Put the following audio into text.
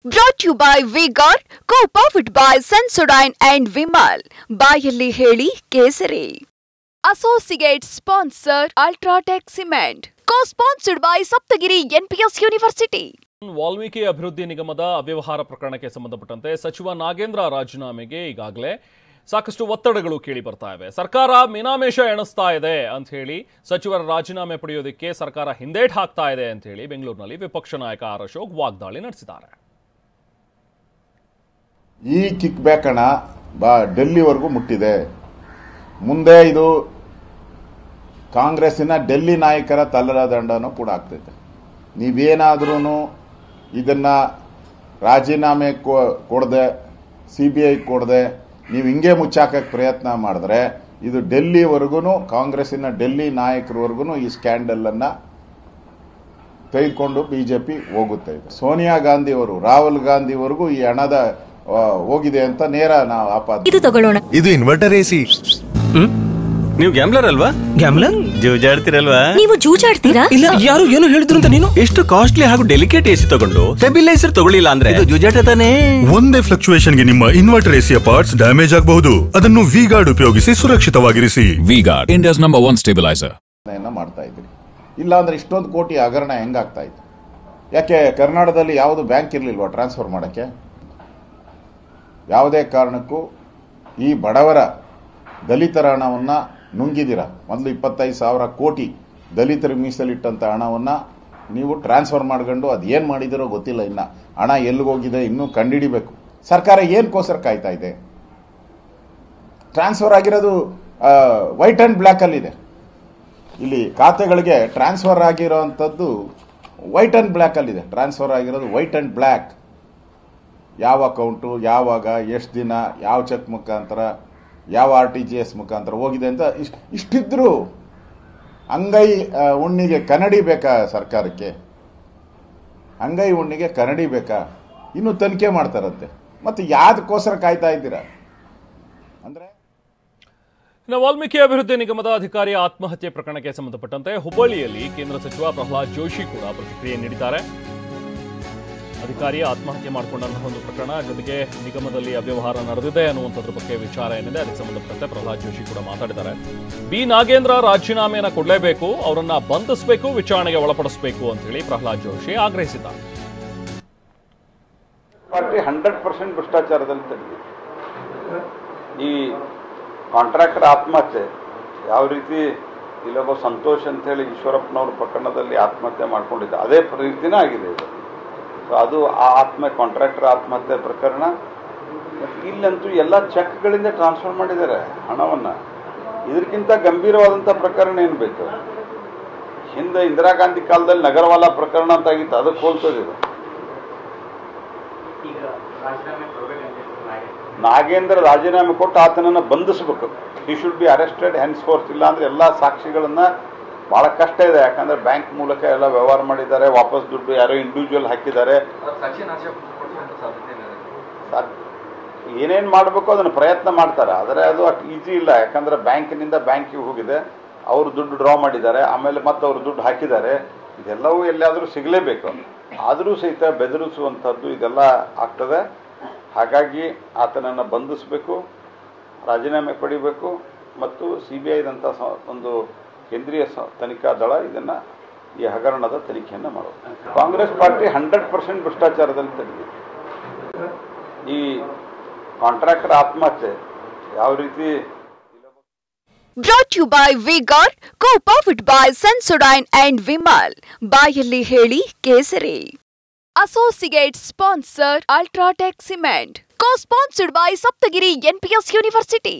Brought to you by V-Guard, co-powered by Sensodyne and Vimal. ಬಾಯಲ್ಲಿ ಹೇಳಿ ಕೇಸರಿ. Associate sponsor Ultratech Cement. Co-sponsored by Saptagiri NPS University. Valmiki ಅಭಿವೃದ್ಧಿ ನಿಗಮದ ಅವ್ಯವಹಾರ ಪ್ರಕರಣಕ್ಕೆ ಸಂಬಂಧಪಟ್ಟಂತೆ ಸಚಿವ ನಾಗೇಂದ್ರ ರಾಜೀನಾಮೆಗೆ ಈಗಾಗಲೇ ಸಾಕಷ್ಟು ಒತ್ತಡಗಳು ಕೇಳಿ ಬರ್ತಾ ಇವೆ. ಸರ್ಕಾರ ಮೀನಾಮೇಷ ಎಣಿಸ್ತಾ ಇದೆ ಅಂತ ಹೇಳಿ ಸಚಿವರ ರಾಜೀನಾಮೆ ಪಡೆಯೋದಕ್ಕೆ ಸರ್ಕಾರ ಹಿಂದೇಟ್ ಹಾಕ್ತಾ ಇದೆ ಅಂತ ಹೇಳಿ ಬೆಂಗಳೂರಿನಲ್ಲಿ ವಿಪಕ್ಷ ನಾಯಕ ಆರ್ ಅಶೋಕ್ ವಾಗ್ದಾಳಿ ನಡೆಸಿದ್ದಾರೆ. ಈ ಕಿಕ್ ಬ್ಯಾಕ್ ಹಣ ಡೆಲ್ಲಿವರೆಗೂ ಮುಟ್ಟಿದೆ. ಮುಂದೆ ಇದು ಕಾಂಗ್ರೆಸ್ಸಿನ ಡೆಲ್ಲಿ ನಾಯಕರ ತಲ್ಲರದಂಡನೂ ಕೂಡ ಆಗ್ತೈತೆ. ನೀವೇನಾದ್ರೂ ಇದನ್ನ ರಾಜೀನಾಮೆ ಕೊಡದೆ ಸಿಬಿಐ ಕೊಡದೆ ನೀವು ಹಿಂಗೆ ಮುಚ್ಚಾಕಕ್ಕೆ ಪ್ರಯತ್ನ ಮಾಡಿದ್ರೆ ಇದು ಡೆಲ್ಲಿವರೆಗೂ ಕಾಂಗ್ರೆಸ್ಸಿನ ಡೆಲ್ಲಿ ನಾಯಕರವರೆಗೂ ಈ ಸ್ಕ್ಯಾಂಡಲ್ ಅನ್ನ ತೆಗೆದುಕೊಂಡು ಬಿಜೆಪಿ ಹೋಗುತ್ತೆ. ಸೋನಿಯಾ ಗಾಂಧಿ ಅವರು ರಾಹುಲ್ ಗಾಂಧಿವರೆಗೂ ಈ ಹಣದ ಹೋಗಿದೆ ಅಂತ ನೇರ ನಾವು ಆಪಾದನೆ. ಇದು ತಗೊಳ್ಳೋಣ. ಇದು ಇನ್ವರ್ಟರ್ ಎಸಿ. ನೀವು ಗ್ಯಾಮ್ಲರ್ ಅಲ್ವಾ? ಗ್ಯಾಮ್ಲರ್ ಜೂಜಾಡ್ತಿರಲ್ವಾ? ನೀವು ಜೂಜಾಡ್ತೀರಾ? ಇಲ್ಲ, ಯಾರು ಏನು ಹೇಳಿದ್ರು ಅಂತ ನೀನು ಎಷ್ಟು ಕಾಸ್ಟ್ಲಿ ಹಾಗೂ ಡೆಲಿಕೇಟ್ ಎಸಿ ತಗೊಂಡು ಸ್ಟೆಬಿಲೈಸರ್ ತಗೊಳ್ಳಿಲ್ಲ ಅಂದ್ರೆ ಇದು ಜೂಜಾಟ ತಾನೇ. ಒಂದೇ ಫ್ಲಕ್ಚುಯೇಷನ್ ಗೆ ನಿಮ್ಮ ಇನ್ವರ್ಟರ್ ಎಸಿಯ ಪಾರ್ಟ್ಸ್ ಡ್ಯಾಮೇಜ್ ಆಗಬಹುದು. ಅದನ್ನು ವಿ-ಗಾರ್ಡ್ ಉಪಯೋಗಿಸಿ ಸುರಕ್ಷಿತವಾಗಿರಿಸಿ. V-Guard, India's number 1 stabiliser. ಮಾಡ್ತಾ ಇದ್ರಿ, ಇಲ್ಲ ಅಂದ್ರೆ ಇಷ್ಟೊಂದು ಕೋಟಿ ಹಗರಣ ಹೆಂಗಾಗ್ತಾ ಇತ್ತು? ಯಾಕೆ ಕರ್ನಾಟಕದಲ್ಲಿ ಯಾವುದು ಬ್ಯಾಂಕ್ ಇರ್ಲಿಲ್ವಾ ಟ್ರಾನ್ಸ್ಫರ್ ಮಾಡಕ್ಕೆ? ಯಾವುದೇ ಕಾರಣಕ್ಕೂ ಈ ಬಡವರ ದಲಿತರ ಹಣವನ್ನ ನುಂಗಿದಿರ. ಮೊದಲು 25,000 ಕೋಟಿ ದಲಿತರಿಗೆ ಮೀಸಲಿಟ್ಟಂತ ಹಣವನ್ನ ನೀವು ಟ್ರಾನ್ಸ್ಫರ್ ಮಾಡ್ಕೊಂಡು ಅದೇನ್ ಮಾಡಿದಿರೋ ಗೊತ್ತಿಲ್ಲ. ಇನ್ನ ಹಣ ಎಲ್ಲಿಗೋಗಿದೆ ಇನ್ನೂ ಕಂಡುಹಿಡಿಬೇಕು. ಸರ್ಕಾರ ಏನಕ್ಕೋಸ್ಕರ ಕಾಯ್ತಾ ಇದೆ? ಟ್ರಾನ್ಸ್ಫರ್ ಆಗಿರೋದು ವೈಟ್ ಅಂಡ್ ಬ್ಲ್ಯಾಕ್ ಅಲ್ಲಿ ಇದೆ. ಇಲ್ಲಿ ಖಾತೆಗಳಿಗೆ ಟ್ರಾನ್ಸ್ಫರ್ ಆಗಿರೋಂಥದ್ದು ವೈಟ್ ಅಂಡ್ ಬ್ಲ್ಯಾಕ್ ಅಲ್ಲಿ ಇದೆ. ಟ್ರಾನ್ಸ್ಫರ್ ಆಗಿರೋದು ವೈಟ್ ಅಂಡ್ ಬ್ಲ್ಯಾಕ್. ಯಾವ ಅಕೌಂಟು, ಯಾವಾಗ, ಎಷ್ಟು ದಿನ, ಯಾವ ಚೆಕ್ ಮುಖಾಂತರ, ಯಾವ RTGS ಮುಖಾಂತರ ಹೋಗಿದೆ ಅಂತ ಇಷ್ಟಿದ್ರು ಅಂಗೈ ಉಣ್ಣಿಗೆ ಕನ್ನಡಿ ಬೇಕಾ ಸರ್ಕಾರಕ್ಕೆ? ಅಂಗೈ ಉಣ್ಣಿಗೆ ಕನ್ನಡಿ ಬೇಕಾ? ಇನ್ನು ತನಿಖೆ ಮಾಡ್ತಾರಂತೆ. ಮತ್ತೆ ಯಾವ್ದಕ್ಕೋಸ್ಕರ ಕಾಯ್ತಾ ಇದ್ದೀರಾ ಅಂದ್ರೆ? ವಾಲ್ಮೀಕಿ ಅಭಿವೃದ್ಧಿ ನಿಗಮದ ಅಧಿಕಾರಿ ಆತ್ಮಹತ್ಯೆ ಪ್ರಕರಣಕ್ಕೆ ಸಂಬಂಧಪಟ್ಟಂತೆ ಹುಬ್ಬಳ್ಳಿಯಲ್ಲಿ ಕೇಂದ್ರ ಸಚಿವ ಪ್ರಹ್ಲಾದ್ ಜೋಶಿ ಕೂಡ ಪ್ರತಿಕ್ರಿಯೆ ನೀಡಿದ್ದಾರೆ. ಅಧಿಕಾರಿ ಆತ್ಮಹತ್ಯೆ ಮಾಡಿಕೊಂಡಂತಹ ಒಂದು ಪ್ರಕರಣ, ಜೊತೆಗೆ ನಿಗಮದಲ್ಲಿ ಅವ್ಯವಹಾರ ನಡೆದಿದೆ ಅನ್ನುವಂಥದ್ರ ಬಗ್ಗೆ ವಿಚಾರ ಏನಿದೆ, ಅದಕ್ಕೆ ಸಂಬಂಧಪಟ್ಟಂತೆ ಪ್ರಹ್ಲಾದ್ ಜೋಶಿ ಕೂಡ ಮಾತಾಡಿದ್ದಾರೆ. ಬಿ ನಾಗೇಂದ್ರ ರಾಜೀನಾಮೆಯನ್ನು ಕೊಡಲೇಬೇಕು, ಅವರನ್ನ ಬಂಧಿಸಬೇಕು, ವಿಚಾರಣೆಗೆ ಒಳಪಡಿಸಬೇಕು ಅಂತ ಹೇಳಿ ಪ್ರಹ್ಲಾದ್ ಜೋಶಿ ಆಗ್ರಹಿಸಿದ್ದಾರೆ. ಪಾರ್ಟಿ 100% ಭ್ರಷ್ಟಾಚಾರದಲ್ಲಿ ತೆಗೆದಿದೆ. ಈ ಕಾಂಟ್ರಾಕ್ಟರ್ ಆತ್ಮಹತ್ಯೆ ಯಾವ ರೀತಿ ಇಲ್ಲೊಬ್ಬ ಸಂತೋಷ್ ಅಂತ ಹೇಳಿ ಈಶ್ವರಪ್ಪನವ್ರ ಪ್ರಕರಣದಲ್ಲಿ ಆತ್ಮಹತ್ಯೆ ಮಾಡ್ಕೊಂಡಿದ್ದ ಅದೇ ರೀತಿನೇ ಆಗಿದೆ ಇದು. ಅದು ಆ ಕಾಂಟ್ರಾಕ್ಟರ್ ಆತ್ಮಹತ್ಯೆ ಪ್ರಕರಣ. ಮತ್ತು ಇಲ್ಲಂತೂ ಎಲ್ಲ ಚೆಕ್ಗಳಿಂದ ಟ್ರಾನ್ಸ್ಫರ್ ಮಾಡಿದ್ದಾರೆ ಹಣವನ್ನು. ಇದಕ್ಕಿಂತ ಗಂಭೀರವಾದಂಥ ಪ್ರಕರಣ ಏನು ಬೇಕು? ಹಿಂದೆ ಇಂದಿರಾ ಗಾಂಧಿ ಕಾಲದಲ್ಲಿ ನಗರವಾಲ ಪ್ರಕರಣ ಅಂತ ಆಗಿತ್ತು, ಅದಕ್ಕೆ ಹೋಲ್ತದೆ ಇದು. ನಾಗೇಂದ್ರ ರಾಜೀನಾಮೆ ಕೊಟ್ಟು ಆತನನ್ನು ಬಂಧಿಸಬೇಕು. He should be arrested hence force. ಇಲ್ಲ ಅಂದರೆ ಎಲ್ಲ ಸಾಕ್ಷಿಗಳನ್ನು ಭಾಳ ಕಷ್ಟ ಇದೆ. ಯಾಕಂದರೆ ಬ್ಯಾಂಕ್ ಮೂಲಕ ಎಲ್ಲ ವ್ಯವಹಾರ ಮಾಡಿದ್ದಾರೆ, ವಾಪಸ್ ದುಡ್ಡು ಯಾರೋ ಇಂಡಿವಿಜುವಲ್ ಹಾಕಿದ್ದಾರೆ. ಏನೇನು ಮಾಡಬೇಕು ಅದನ್ನು ಪ್ರಯತ್ನ ಮಾಡ್ತಾರೆ, ಆದರೆ ಅದು ಅಷ್ಟು ಈಸಿ ಇಲ್ಲ. ಯಾಕಂದರೆ ಬ್ಯಾಂಕಿನಿಂದ ಬ್ಯಾಂಕಿಗೆ ಹೋಗಿದೆ, ಅವರು ದುಡ್ಡು ಡ್ರಾ ಮಾಡಿದ್ದಾರೆ, ಆಮೇಲೆ ಮತ್ತೆ ಅವರು ದುಡ್ಡು ಹಾಕಿದ್ದಾರೆ. ಇದೆಲ್ಲವೂ ಎಲ್ಲಿಯಾದರೂ ಸಿಗಲೇಬೇಕು. ಆದರೂ ಸಹಿತ ಬೆದರಿಸುವಂಥದ್ದು ಇದೆಲ್ಲ ಆಗ್ತದೆ. ಹಾಗಾಗಿ ಆತನನ್ನು ಬಂಧಿಸಬೇಕು, ರಾಜೀನಾಮೆ ಪಡಿಬೇಕು ಮತ್ತು CBI-ದಂಥ ಒಂದು ಕೇಂದ್ರೀಯ ತನಿಖಾ ದಳ ಇದನ್ನು ಈ ಹಗರಣದ ತನಿಖೆಯನ್ನು ಮಾಡೋದು. ಕಾಂಗ್ರೆಸ್ ಪಾರ್ಟಿ 100% ಭ್ರಷ್ಟಾಚಾರದಲ್ಲಿ ತೆಗೆದಿದೆ. ಈ ಕಾಂಟ್ರಾಕ್ಟರ್ ಆತ್ಮಹತ್ಯೆ ಯಾವ ರೀತಿ Brought to you by V-Guard, co-powered by Sensodyne and Vimal. ಬಾಯಲ್ಲಿ ಹೇಳಿ ಕೇಸರಿ. Associate sponsor Ultratech Cement. Co-sponsored by Saptagiri NPS University.